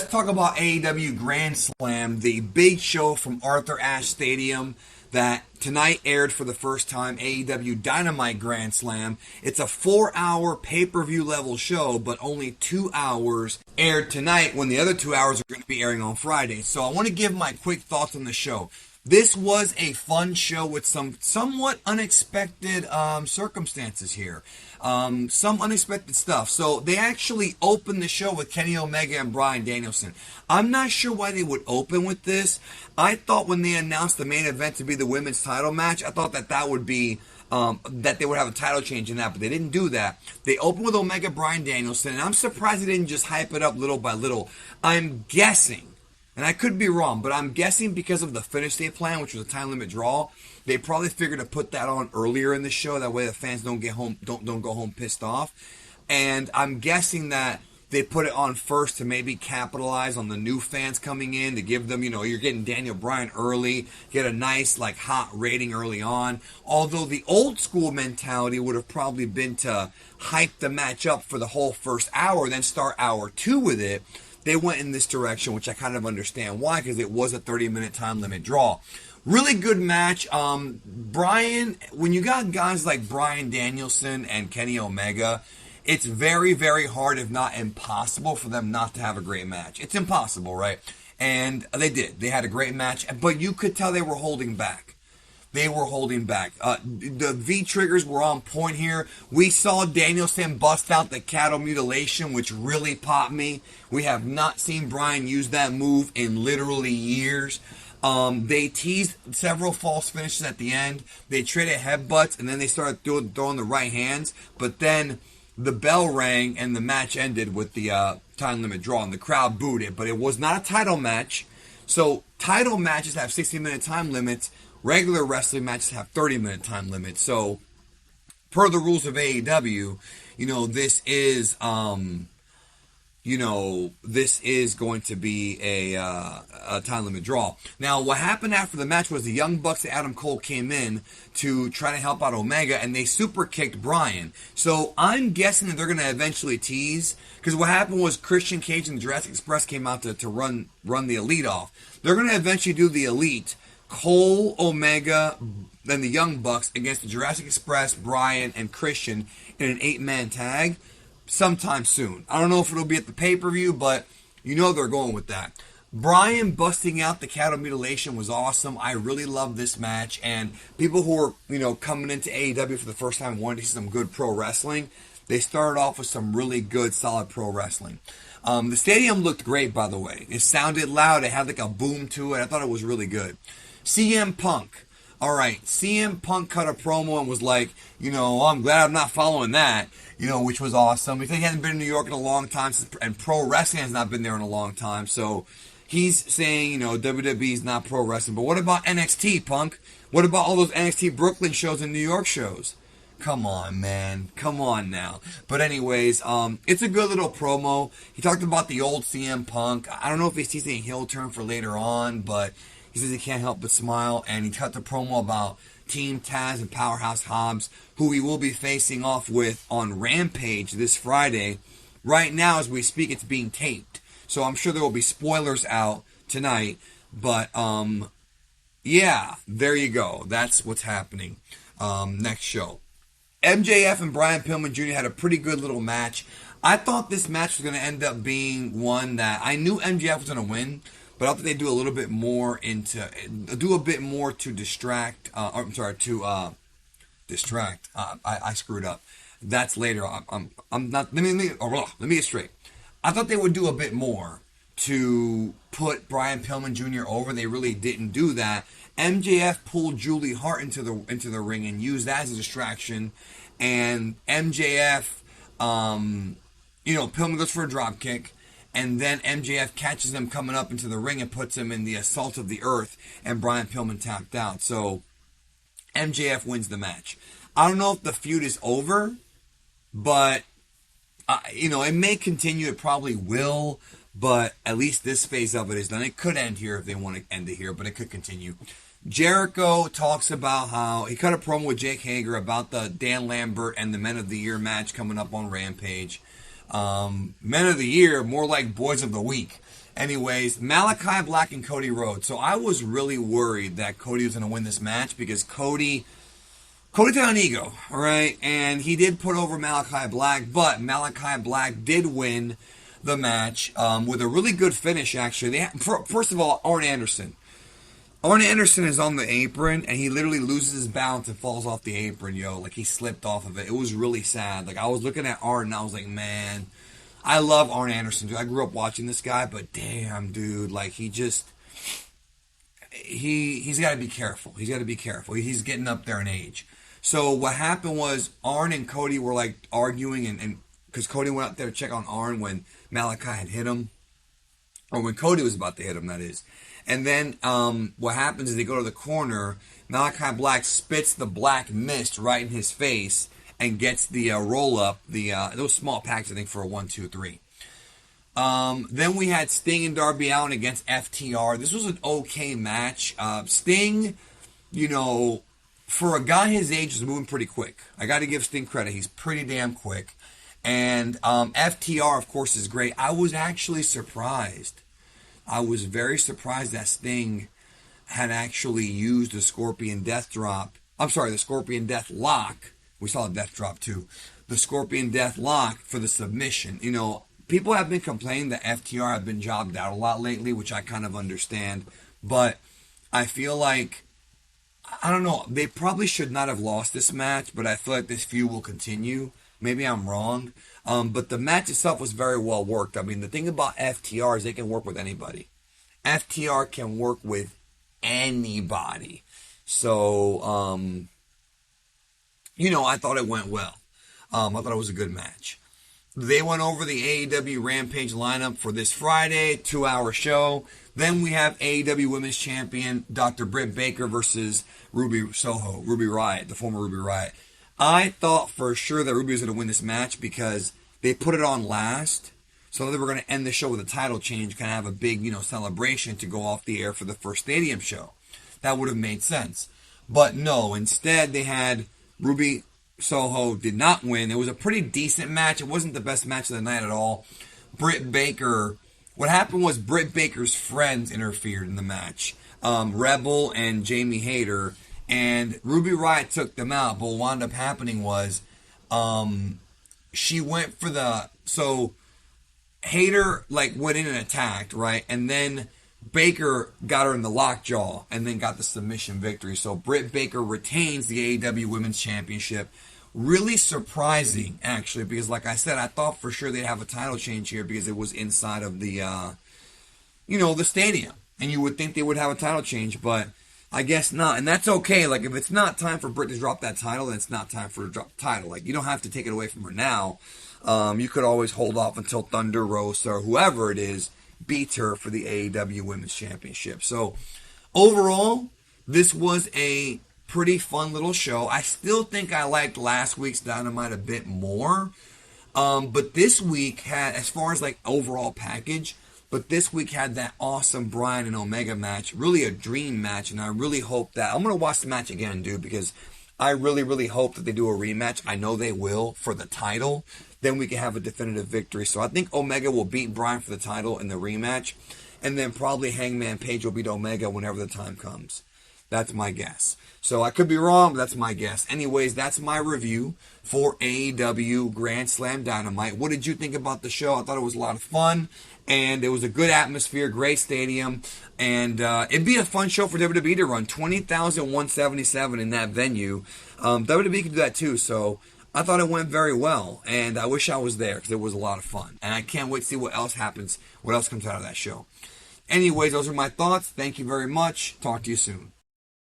let's talk about AEW Grand Slam, the big show from Arthur Ashe Stadium that tonight aired for the first time, AEW Dynamite Grand Slam. It's a 4-hour pay-per-view level show, but only 2 hours aired tonight when the other 2 hours are going to be airing on Friday. So I want to give my quick thoughts on the show. This was a fun show with some somewhat unexpected circumstances here. Some unexpected stuff. So they actually opened the show with Kenny Omega and Bryan Danielson. I'm not sure why they would open with this. I thought when they announced the main event to be the women's title match, I thought that would be that they would have a title change in that, but they didn't do that. They opened with Omega Bryan Danielson, and I'm surprised they didn't just hype it up little by little. I'm guessing, and I could be wrong, but I'm guessing because of the finish they planned, which was a time limit draw, they probably figured to put that on earlier in the show. That way the fans don't get home, don't go home pissed off. And I'm guessing that they put it on first to maybe capitalize on the new fans coming in, to give them, you're getting Daniel Bryan early, get a nice, hot rating early on. Although the old school mentality would have probably been to hype the match up for the whole first hour, then start hour 2 with it. They went in this direction, which I kind of understand why, because it was a 30-minute time limit draw. Really good match. Bryan, when you got guys like Bryan Danielson and Kenny Omega, it's very, very hard, if not impossible, for them not to have a great match. It's impossible, right? And they did. They had a great match, but you could tell they were holding back. They were holding back. The V-triggers were on point here. We saw Danielson bust out the cattle mutilation, which really popped me. We have not seen Bryan use that move in literally years. They teased several false finishes at the end. They traded headbutts, and then they started throwing the right hands. But then the bell rang, and the match ended with the time limit draw, and the crowd booed it. But it was not a title match. So title matches have 60-minute time limits. Regular wrestling matches have 30-minute time limits. So, per the rules of AEW, this is, this is going to be a time limit draw. Now, what happened after the match was the Young Bucks and Adam Cole came in to try to help out Omega, and they super kicked Bryan. So, I'm guessing that they're going to eventually tease, because what happened was Christian Cage and the Jurassic Express came out to run the Elite off. They're going to eventually do the Elite, Cole, Omega, then the Young Bucks against the Jurassic Express, Bryan, and Christian in an 8-man tag sometime soon. I don't know if it'll be at the pay-per-view, but they're going with that. Bryan busting out the cattle mutilation was awesome. I really love this match, and people who are, coming into AEW for the first time wanting to see some good pro wrestling, they started off with some really good, solid pro wrestling. The stadium looked great, by the way. It sounded loud. It had a boom to it. I thought it was really good. CM Punk. All right, CM Punk cut a promo and was like, I'm glad I'm not following that, which was awesome. He hasn't been in New York in a long time, and pro wrestling has not been there in a long time. So he's saying, WWE's not pro wrestling. But what about NXT, Punk? What about all those NXT Brooklyn shows and New York shows? Come on, man. Come on now. But anyways, it's a good little promo. He talked about the old CM Punk. I don't know if he's teasing a heel turn for later on, but he says he can't help but smile. And he cut the promo about Team Taz and Powerhouse Hobbs, who he will be facing off with on Rampage this Friday. Right now, as we speak, it's being taped. So I'm sure there will be spoilers out tonight. But, yeah, there you go. That's what's happening. Next show. MJF and Brian Pillman Jr. had a pretty good little match. I thought this match was going to end up being one that I knew MJF was going to win, but I thought they'd do a little bit more to distract. Distract. I screwed up. That's later. I'm not. Let me get straight. I thought they would do a bit more to put Brian Pillman Jr. over. They really didn't do that. MJF pulled Julie Hart into the ring and used that as a distraction. And MJF, Pillman goes for a drop kick, and then MJF catches him coming up into the ring and puts him in the Assault of the Earth, and Brian Pillman tapped out. So MJF wins the match. I don't know if the feud is over, but it may continue. It probably will. But at least this phase of it is done. It could end here if they want to end it here, but it could continue. Jericho talks about how he cut a promo with Jake Hager about the Dan Lambert and the Men of the Year match coming up on Rampage. Men of the Year, more like Boys of the Week. Anyways, Malachi Black and Cody Rhodes. So I was really worried that Cody was going to win this match because Cody's got an ego, all right? And he did put over Malachi Black, but Malachi Black did win the match with a really good finish, actually. First of all, Arn Anderson. Arn Anderson is on the apron, and he literally loses his balance and falls off the apron, yo. Like, he slipped off of it. It was really sad. Like, I was looking at Arn, and I was like, man, I love Arn Anderson, dude. I grew up watching this guy, but damn, dude, like, he's got to be careful. He's got to be careful. He's getting up there in age. So what happened was Arn and Cody were, like, arguing, and because Cody went out there to check on Arn when Malachi had hit him, or when Cody was about to hit him, that is. And then what happens is they go to the corner. Malachi Black spits the black mist right in his face and gets the roll-up, those small packs, I think, for a 1, 2, 3. Then we had Sting and Darby Allin against FTR. This was an okay match. Sting, you know, for a guy his age, is moving pretty quick. I got to give Sting credit. He's pretty damn quick. And FTR, of course, is great. I was actually surprised. I was very surprised that Sting had actually used the Scorpion Death Drop. I'm sorry, the Scorpion Death Lock. We saw the Death Drop too. The Scorpion Death Lock for the submission. You know, people have been complaining that FTR have been jobbed out a lot lately, which I kind of understand. But I feel like, I don't know, they probably should not have lost this match, but I feel like this feud will continue. Maybe I'm wrong. But the match itself was very well worked. I mean, the thing about FTR is they can work with anybody. FTR can work with anybody. So, you know, I thought it went well. I thought it was a good match. They went over the AEW Rampage lineup for this Friday, 2-hour show. Then we have AEW Women's Champion Dr. Britt Baker versus Ruby Riott, the former Ruby Riott. I thought for sure that Ruby was going to win this match because they put it on last. So they were going to end the show with a title change, kind of have a big, you know, celebration to go off the air for the first stadium show. That would have made sense. But no, instead they had Ruby Soho did not win. It was a pretty decent match. It wasn't the best match of the night at all. Britt Baker, what happened was Britt Baker's friends interfered in the match. Rebel and Jamie Hayter. And Ruby Riott took them out, but what wound up happening was she went for so Hayter like went in and attacked, right? And then Baker got her in the lockjaw and then got the submission victory. So Britt Baker retains the AEW Women's Championship. Really surprising, actually, because like I said, I thought for sure they'd have a title change here because it was inside of the, the stadium. And you would think they would have a title change, but I guess not, and that's okay. Like, if it's not time for Britt to drop that title, then it's not time for her to drop the title. Like, you don't have to take it away from her now. You could always hold off until Thunder Rosa or whoever it is beats her for the AEW Women's Championship. So, overall, this was a pretty fun little show. I still think I liked last week's Dynamite a bit more. But this week had, as far as, like, overall package, but this week had that awesome Bryan and Omega match. Really a dream match, and I really hope that... I'm going to watch the match again, dude, because I really, really hope that they do a rematch. I know they will for the title. Then we can have a definitive victory. So I think Omega will beat Bryan for the title in the rematch, and then probably Hangman Page will beat Omega whenever the time comes. That's my guess. So I could be wrong, but that's my guess. Anyways, that's my review for AEW Grand Slam Dynamite. What did you think about the show? I thought it was a lot of fun. And it was a good atmosphere, great stadium, and it'd be a fun show for WWE to run. 20,177 in that venue. WWE could do that too, so I thought it went very well, and I wish I was there because it was a lot of fun. And I can't wait to see what else happens, what else comes out of that show. Anyways, those are my thoughts. Thank you very much. Talk to you soon.